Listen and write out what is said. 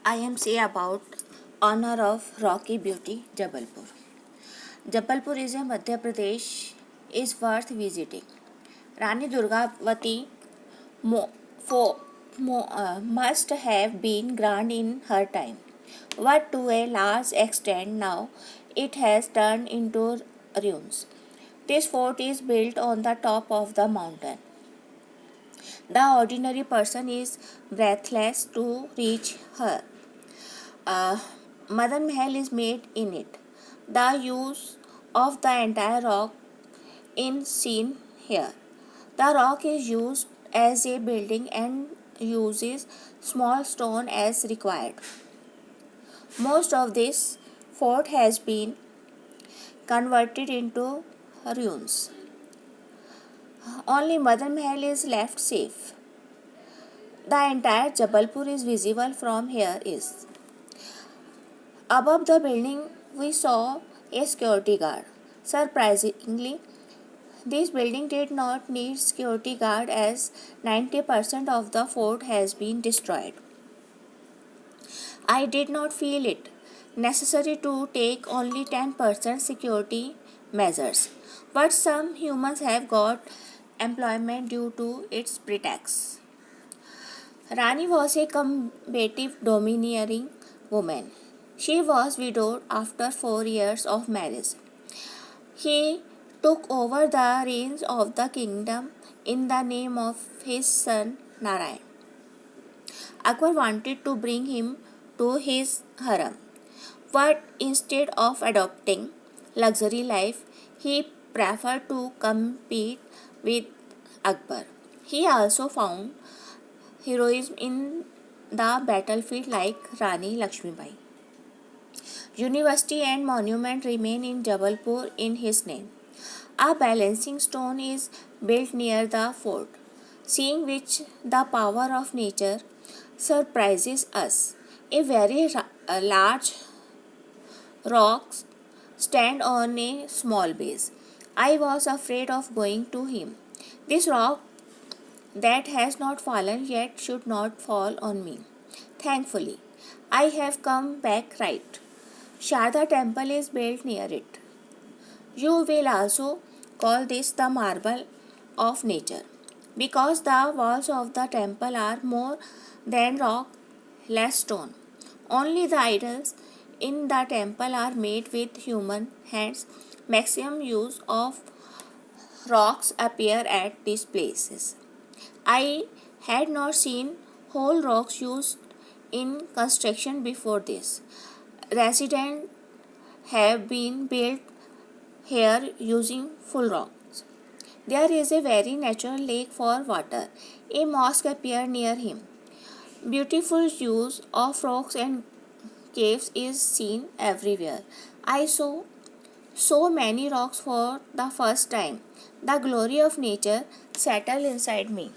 I am say about honor of Rocky Beauty, Jabalpur. Jabalpur is a Madhya Pradesh is worth visiting. Rani Durgavati mo, must have been grand in her time, but to a large extent now it has turned into ruins. This fort is built on the top of the mountain. The ordinary person is breathless to reach her. uh, Madan Mahal is made in it. The use of the entire rock is seen here. The rock is used as a building and uses small stone as required. Most of this fort has been converted into ruins. Only Madan Mahal is left safe. The entire Jabalpur is visible from here is. Above the building, we saw a security guard. Surprisingly, this building did not need security guard as 90% of the fort has been destroyed. I did not feel it necessary to take only 10% security measures, but some humans have got employment due to its pretext. Rani was a combative, domineering woman. She was widowed after 4 years of marriage. He took over the reins of the kingdom in the name of his son Narayan. Akbar wanted to bring him to his harem, but instead of adopting luxury life, he preferred to compete with Akbar. He also found heroism in the battlefield like Rani Lakshmibai. University and monument remain in Jabalpur in his name. A balancing stone is built near the fort, seeing which the power of nature surprises us. A very large rock stand on a small base. I was afraid of going to him. This rock that has not fallen yet should not fall on me. Thankfully, I have come back right. Sharda temple is built near it. You will also call this the marble of nature because the walls of the temple are more than rock, less stone. Only the idols in the temple are made with human hands. Maximum use of rocks appear at these places. I had not seen whole rocks used in construction before this. Residents have been built here using full rocks. There is a very natural lake for water. A mosque appeared near him. Beautiful use of rocks and caves is seen everywhere. I saw so many rocks for the first time. The glory of nature settled inside me.